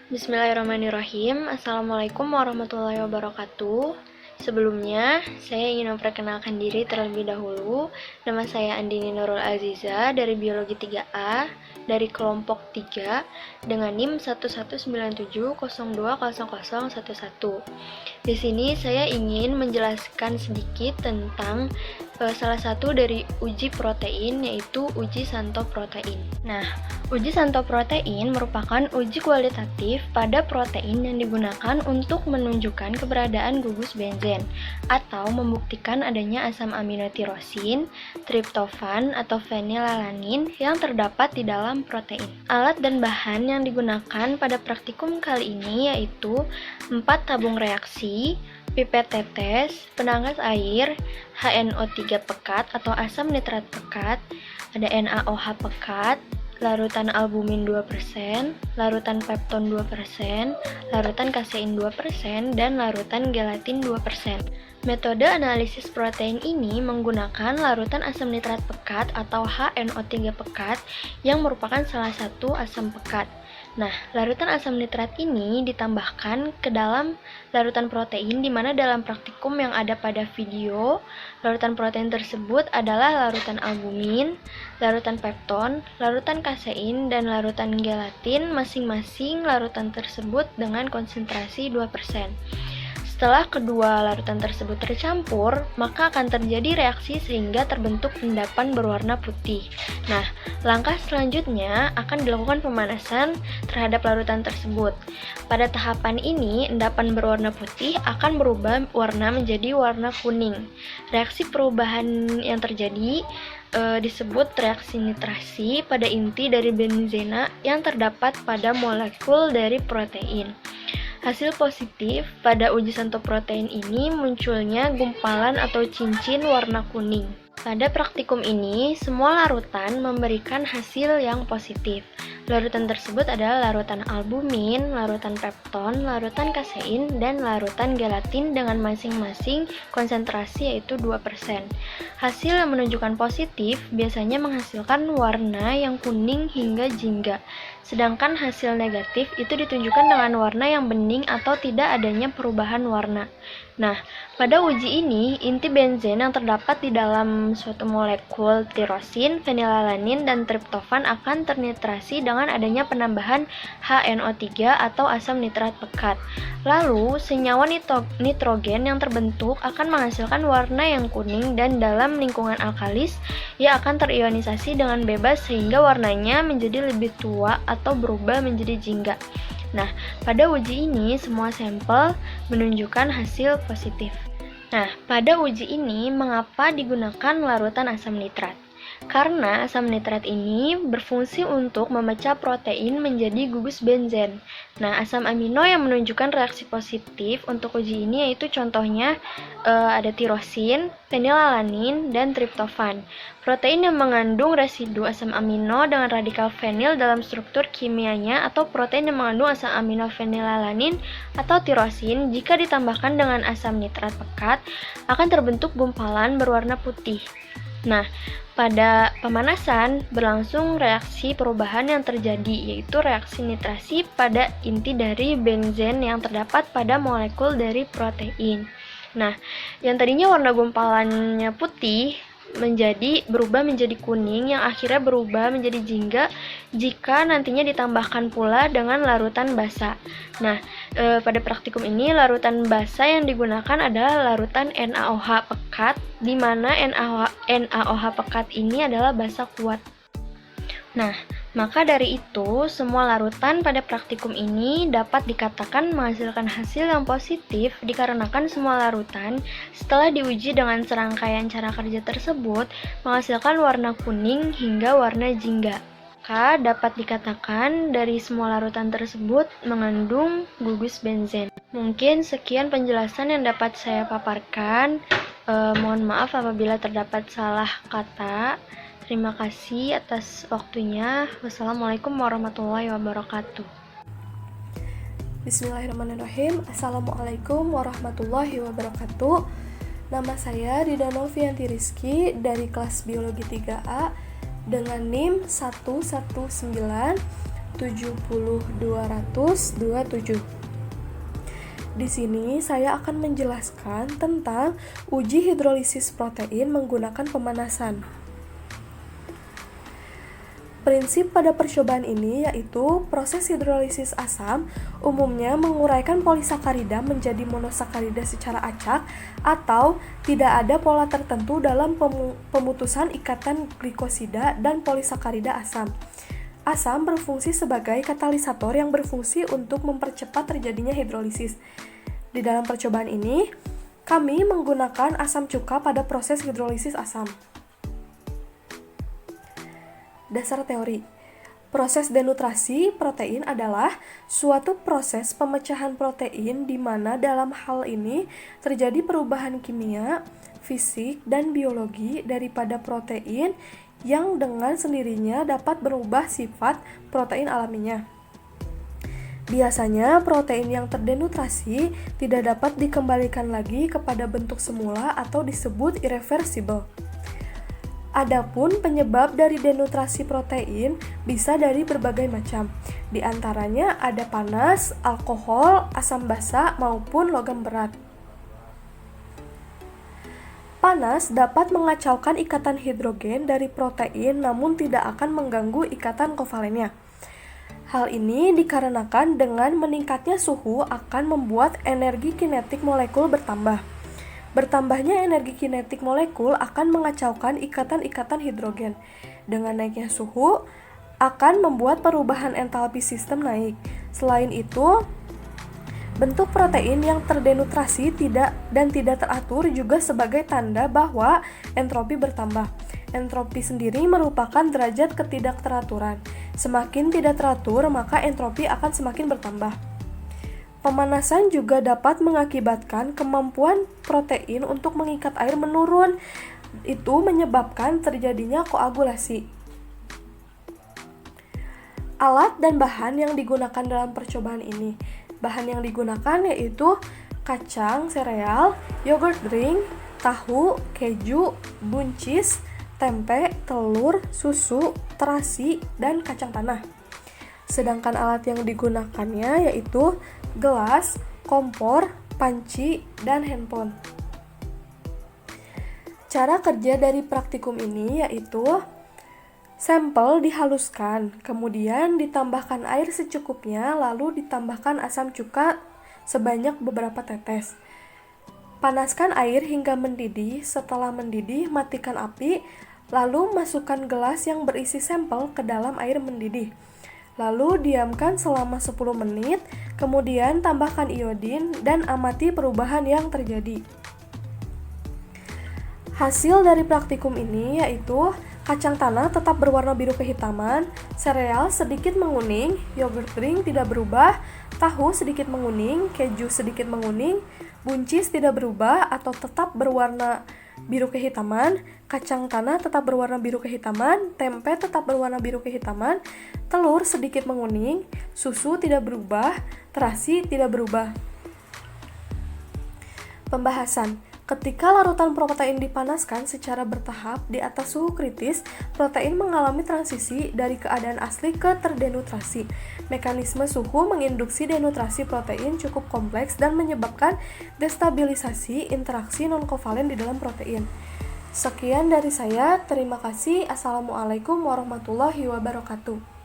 Bismillahirrahmanirrahim. Assalamualaikum warahmatullahi wabarakatuh. Sebelumnya, saya ingin memperkenalkan diri terlebih dahulu. Nama saya Andini Nurul Aziza dari Biologi 3A dari kelompok 3 dengan NIM 1197020011. Di sini saya ingin menjelaskan sedikit tentang salah satu dari uji protein, yaitu uji Santo protein. Nah, uji Santo protein merupakan uji kualitatif pada protein yang digunakan untuk menunjukkan keberadaan gugus benzen atau membuktikan adanya asam amino tirosin, triptofan atau fenilalanin yang terdapat di dalam protein. Alat dan bahan yang digunakan pada praktikum kali ini yaitu 4 tabung reaksi, pipet tetes, penangkas air, HNO3 pekat atau asam nitrat pekat, ada NaOH pekat, larutan albumin 2%, larutan pepton 2%, larutan kasein 2%, dan larutan gelatin 2%. Metode analisis protein ini menggunakan larutan asam nitrat pekat atau HNO3 pekat yang merupakan salah satu asam pekat. Nah, larutan asam nitrat ini ditambahkan ke dalam larutan protein, di mana dalam praktikum yang ada pada video, larutan protein tersebut adalah larutan albumin, larutan pepton, larutan kasein, dan larutan gelatin, masing-masing larutan tersebut dengan konsentrasi 2%. Setelah kedua larutan tersebut tercampur, maka akan terjadi reaksi sehingga terbentuk endapan berwarna putih. Nah, langkah selanjutnya akan dilakukan pemanasan terhadap larutan tersebut. Pada tahapan ini, endapan berwarna putih akan berubah warna menjadi warna kuning. Reaksi perubahan yang terjadi disebut reaksi nitrasi pada inti dari benzena yang terdapat pada molekul dari protein. Hasil positif pada uji Santo protein ini munculnya gumpalan atau cincin warna kuning. Pada praktikum ini, semua larutan memberikan hasil yang positif. Larutan tersebut adalah larutan albumin, larutan pepton, larutan kasein, dan larutan gelatin dengan masing-masing konsentrasi yaitu 2%. Hasil yang menunjukkan positif biasanya menghasilkan warna yang kuning hingga jingga. Sedangkan hasil negatif itu ditunjukkan dengan warna yang bening atau tidak adanya perubahan warna. Nah, pada uji ini, inti benzen yang terdapat di dalam suatu molekul tirosin, fenilalanin, dan triptofan akan ternitrasi dengan adanya penambahan HNO3 atau asam nitrat pekat. Lalu, senyawa nitrogen yang terbentuk akan menghasilkan warna yang kuning dan dalam lingkungan alkalis, ia akan terionisasi dengan bebas sehingga warnanya menjadi lebih tua atau berubah menjadi jingga. Nah, pada uji ini semua sampel menunjukkan hasil positif. Nah, pada uji ini mengapa digunakan larutan asam nitrat? Karena asam nitrat ini berfungsi untuk memecah protein menjadi gugus benzen. Nah, asam amino yang menunjukkan reaksi positif untuk uji ini yaitu contohnya ada tirosin, fenilalanin, dan triptofan. Protein yang mengandung residu asam amino dengan radikal fenil dalam struktur kimianya atau protein yang mengandung asam amino fenilalanin atau tirosin jika ditambahkan dengan asam nitrat pekat akan terbentuk gumpalan berwarna putih. Nah, pada pemanasan berlangsung reaksi perubahan yang terjadi yaitu reaksi nitrasi pada inti dari benzen yang terdapat pada molekul dari protein. Nah, yang tadinya warna gumpalannya putih berubah menjadi kuning yang akhirnya berubah menjadi jingga jika nantinya ditambahkan pula dengan larutan basa. Nah, pada praktikum ini larutan basa yang digunakan adalah larutan NaOH pekat, di mana NaOH pekat ini adalah basa kuat. Nah, maka dari itu, semua larutan pada praktikum ini dapat dikatakan menghasilkan hasil yang positif dikarenakan semua larutan setelah diuji dengan serangkaian cara kerja tersebut menghasilkan warna kuning hingga warna jingga. Maka dapat dikatakan dari semua larutan tersebut mengandung gugus benzen. Mungkin sekian penjelasan yang dapat saya paparkan. Mohon maaf apabila terdapat salah kata. Terima kasih atas waktunya. Wassalamualaikum warahmatullahi wabarakatuh. Bismillahirrahmanirrahim. Assalamualaikum warahmatullahi wabarakatuh. Nama saya Rida Novianti Rizky dari kelas Biologi 3A dengan NIM 70227. Di sini saya akan menjelaskan tentang uji hidrolisis protein menggunakan pemanasan. Prinsip pada percobaan ini yaitu proses hidrolisis asam umumnya menguraikan polisakarida menjadi monosakarida secara acak atau tidak ada pola tertentu dalam pemutusan ikatan glikosida dan polisakarida asam. Asam berfungsi sebagai katalisator yang berfungsi untuk mempercepat terjadinya hidrolisis. Di dalam percobaan ini, kami menggunakan asam cuka pada proses hidrolisis asam. Dasar teori. Proses denutrasi protein adalah suatu proses pemecahan protein di mana dalam hal ini terjadi perubahan kimia, fisik, dan biologi daripada protein yang dengan sendirinya dapat berubah sifat protein alaminya. Biasanya protein yang terdenutrasi tidak dapat dikembalikan lagi kepada bentuk semula atau disebut irreversible. Adapun penyebab dari denutrasi protein bisa dari berbagai macam. Di antaranya ada panas, alkohol, asam basa, maupun logam berat. Panas dapat mengacaukan ikatan hidrogen dari protein namun tidak akan mengganggu ikatan kovalennya. Hal ini dikarenakan dengan meningkatnya suhu akan membuat energi kinetik molekul bertambah. Bertambahnya energi kinetik molekul akan mengacaukan ikatan-ikatan hidrogen. Dengan naiknya suhu, akan membuat perubahan entalpi sistem naik. Selain itu, bentuk protein yang terdenutrasi tidak teratur juga sebagai tanda bahwa entropi bertambah. Entropi sendiri merupakan derajat ketidakteraturan. Semakin tidak teratur, maka entropi akan semakin bertambah. Pemanasan juga dapat mengakibatkan kemampuan protein untuk mengikat air menurun. Itu menyebabkan terjadinya koagulasi. Alat dan bahan yang digunakan dalam percobaan ini. Bahan yang digunakan yaitu kacang, sereal, yogurt drink, tahu, keju, buncis, tempe, telur, susu, terasi, dan kacang tanah. Sedangkan alat yang digunakannya yaitu gelas, kompor, panci, dan handphone. Cara kerja dari praktikum ini yaitu sampel dihaluskan, kemudian ditambahkan air secukupnya, lalu ditambahkan asam cuka sebanyak beberapa tetes. Panaskan air hingga mendidih, setelah mendidih matikan api, lalu masukkan gelas yang berisi sampel ke dalam air mendidih. Lalu diamkan selama 10 menit, kemudian tambahkan iodin dan amati perubahan yang terjadi. Hasil dari praktikum ini yaitu kacang tanah tetap berwarna biru kehitaman, sereal sedikit menguning, yogurt drink tidak berubah, tahu sedikit menguning, keju sedikit menguning, buncis tidak berubah atau tetap berwarna biru kehitaman, kacang tanah tetap berwarna biru kehitaman, tempe tetap berwarna biru kehitaman, telur sedikit menguning, susu tidak berubah, terasi tidak berubah. Pembahasan. Ketika larutan protein dipanaskan secara bertahap di atas suhu kritis, protein mengalami transisi dari keadaan asli ke terdenutrasi. Mekanisme suhu menginduksi denutrasi protein cukup kompleks dan menyebabkan destabilisasi interaksi non-kovalen di dalam protein. Sekian dari saya, terima kasih. Assalamualaikum warahmatullahi wabarakatuh.